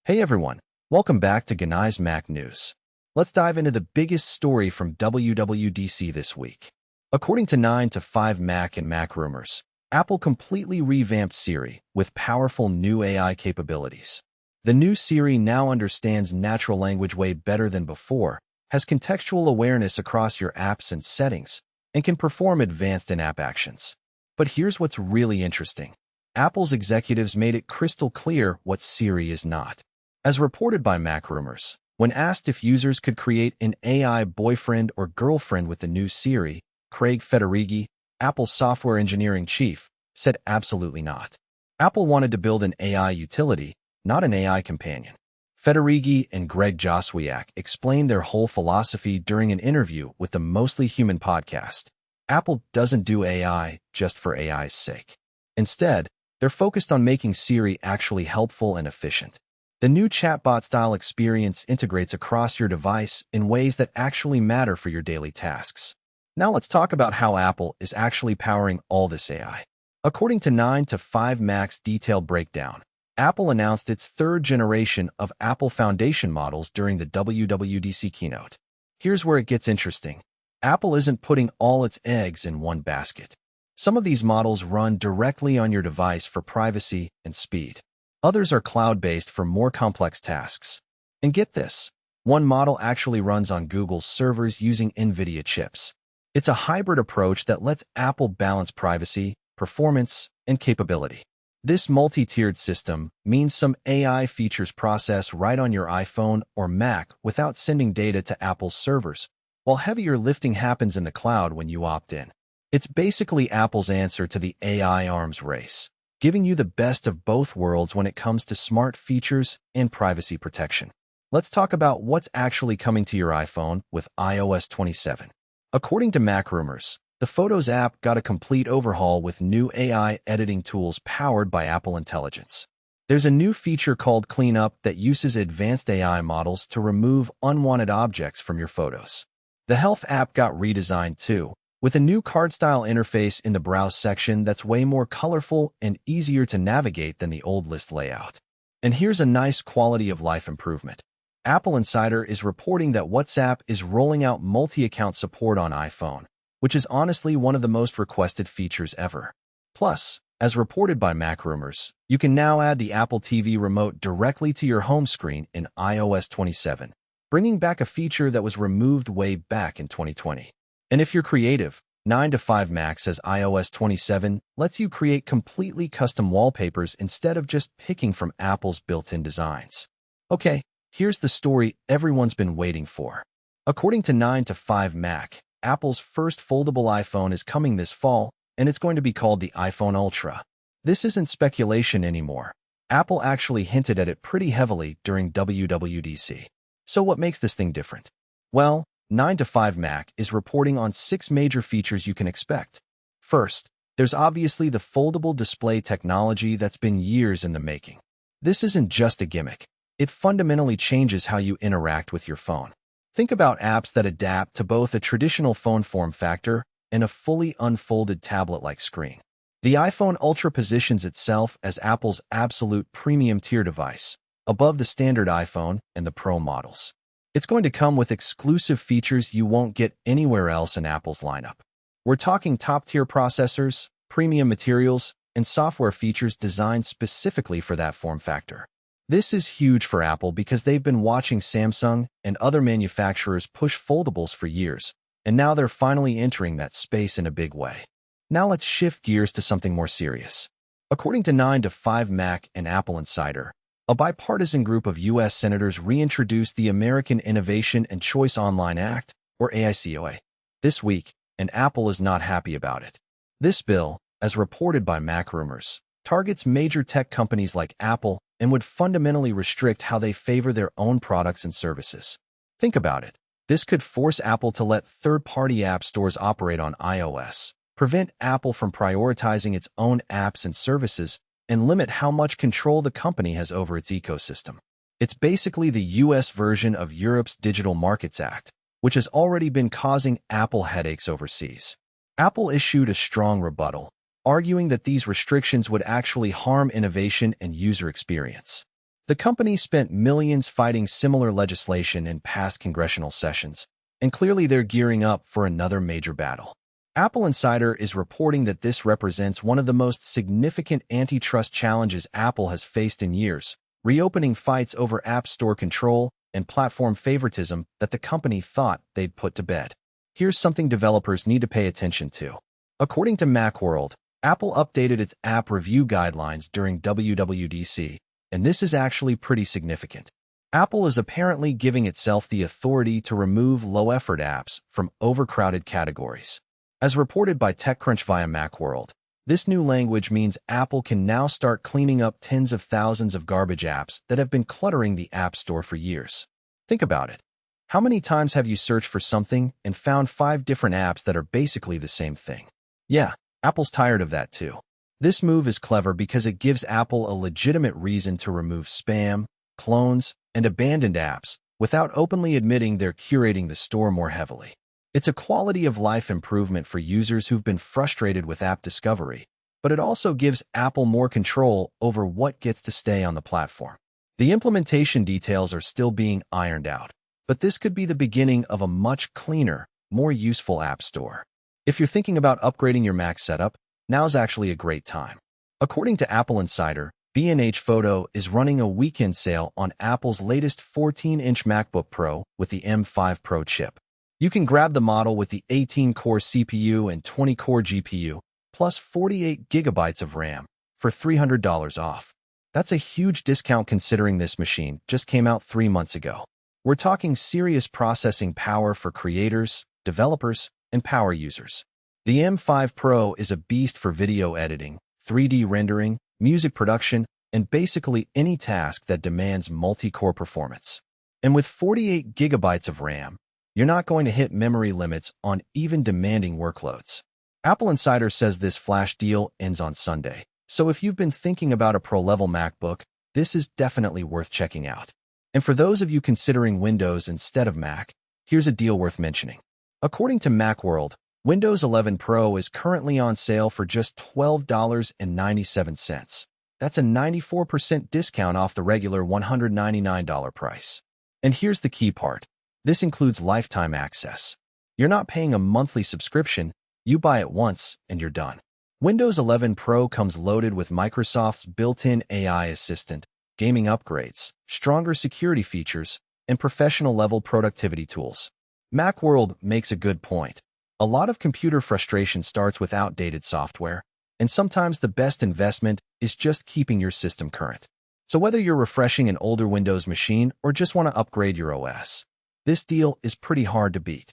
Hey everyone, welcome back to Ganai's Mac News. Let's dive into the biggest story from WWDC this week. According to 9 to 5 Mac and Mac rumors, Apple completely revamped Siri with powerful new AI capabilities. The new Siri now understands natural language way better than before, has contextual awareness across your apps and settings, and can perform advanced in-app actions. But here's what's really interesting. Apple's executives made it crystal clear what Siri is not. As reported by Mac rumors, when asked if users could create an AI boyfriend or girlfriend with the new Siri, Craig Federighi, Apple's software engineering chief, said absolutely not. Apple wanted to build an AI utility, not an AI companion. Federighi and Greg Joswiak explained their whole philosophy during an interview with the Mostly Human podcast. Apple doesn't do AI just for AI's sake. Instead, they're focused on making Siri actually helpful and efficient. The new chatbot-style experience integrates across your device in ways that actually matter for your daily tasks. Now let's talk about how Apple is actually powering all this AI. According to 9 to 5 Mac's detailed breakdown, Apple announced its third generation of Apple Foundation models during the WWDC keynote. Here's where it gets interesting. Apple isn't putting all its eggs in one basket. Some of these models run directly on your device for privacy and speed. Others are cloud-based for more complex tasks. And get this, one model actually runs on Google's servers using NVIDIA chips. It's a hybrid approach that lets Apple balance privacy, performance, and capability. This multi-tiered system means some AI features process right on your iPhone or Mac without sending data to Apple's servers, while heavier lifting happens in the cloud when you opt in. It's basically Apple's answer to the AI arms race, giving you the best of both worlds when it comes to smart features and privacy protection. Let's talk about what's actually coming to your iPhone with iOS 27. According to Mac rumors, the Photos app got a complete overhaul with new AI editing tools powered by Apple Intelligence. There's a new feature called Cleanup that uses advanced AI models to remove unwanted objects from your photos. The Health app got redesigned too, with a new card-style interface in the Browse section that's way more colorful and easier to navigate than the old list layout. And here's a nice quality-of-life improvement. Apple Insider is reporting that WhatsApp is rolling out multi-account support on iPhone, which is honestly one of the most requested features ever. Plus, as reported by Mac rumors, you can now add the Apple TV remote directly to your home screen in iOS 27, bringing back a feature that was removed way back in 2020. And if you're creative, 9 to 5 Mac says iOS 27 lets you create completely custom wallpapers instead of just picking from Apple's built-in designs. Okay, here's the story everyone's been waiting for. According to 9 to 5 Mac, Apple's first foldable iPhone is coming this fall, and it's going to be called the iPhone Ultra. This isn't speculation anymore. Apple actually hinted at it pretty heavily during WWDC. So what makes this thing different? Well, 9 to 5 Mac is reporting on 6 major features you can expect. First, there's obviously the foldable display technology that's been years in the making. This isn't just a gimmick. It fundamentally changes how you interact with your phone. Think about apps that adapt to both a traditional phone form factor and a fully unfolded tablet-like screen. The iPhone Ultra positions itself as Apple's absolute premium tier device, above the standard iPhone and the Pro models. It's going to come with exclusive features you won't get anywhere else in Apple's lineup. We're talking top-tier processors, premium materials, and software features designed specifically for that form factor. This is huge for Apple because they've been watching Samsung and other manufacturers push foldables for years, and now they're finally entering that space in a big way. Now let's shift gears to something more serious. According to 9 to 5 Mac and Apple Insider, a bipartisan group of U.S. senators reintroduced the American Innovation and Choice Online Act, or AICOA, this week, and Apple is not happy about it. This bill, as reported by Mac rumors, targets major tech companies like Apple and would fundamentally restrict how they favor their own products and services. Think about it. This could force Apple to let third-party app stores operate on iOS, prevent Apple from prioritizing its own apps and services, and limit how much control the company has over its ecosystem. It's basically the U.S. version of Europe's Digital Markets Act, which has already been causing Apple headaches overseas. Apple issued a strong rebuttal, arguing that these restrictions would actually harm innovation and user experience. The company spent millions fighting similar legislation in past congressional sessions, and clearly they're gearing up for another major battle. Apple Insider is reporting that this represents one of the most significant antitrust challenges Apple has faced in years, reopening fights over App Store control and platform favoritism that the company thought they'd put to bed. Here's something developers need to pay attention to. According to Macworld, Apple updated its app review guidelines during WWDC, and this is actually pretty significant. Apple is apparently giving itself the authority to remove low-effort apps from overcrowded categories. As reported by TechCrunch via Macworld, this new language means Apple can now start cleaning up tens of thousands of garbage apps that have been cluttering the App Store for years. Think about it. How many times have you searched for something and found 5 different apps that are basically the same thing? Yeah, Apple's tired of that too. This move is clever because it gives Apple a legitimate reason to remove spam, clones, and abandoned apps without openly admitting they're curating the store more heavily. It's a quality-of-life improvement for users who've been frustrated with app discovery, but it also gives Apple more control over what gets to stay on the platform. The implementation details are still being ironed out, but this could be the beginning of a much cleaner, more useful app store. If you're thinking about upgrading your Mac setup, now's actually a great time. According to Apple Insider, B&H Photo is running a weekend sale on Apple's latest 14-inch MacBook Pro with the M5 Pro chip. You can grab the model with the 18-core CPU and 20-core GPU, plus 48 gigabytes of RAM, for $300 off. That's a huge discount considering this machine just came out 3 months ago. We're talking serious processing power for creators, developers, and power users. The M5 Pro is a beast for video editing, 3D rendering, music production, and basically any task that demands multi-core performance. And with 48 gigabytes of RAM, you're not going to hit memory limits on even demanding workloads. Apple Insider says this flash deal ends on Sunday, so if you've been thinking about a pro-level MacBook, this is definitely worth checking out. And for those of you considering Windows instead of Mac, here's a deal worth mentioning. According to Macworld, Windows 11 Pro is currently on sale for just $12.97. That's a 94% discount off the regular $199 price. And here's the key part. This includes lifetime access. You're not paying a monthly subscription, you buy it once and you're done. Windows 11 Pro comes loaded with Microsoft's built-in AI assistant, gaming upgrades, stronger security features, and professional-level productivity tools. Macworld makes a good point. A lot of computer frustration starts with outdated software, and sometimes the best investment is just keeping your system current. So whether you're refreshing an older Windows machine or just want to upgrade your OS, this deal is pretty hard to beat.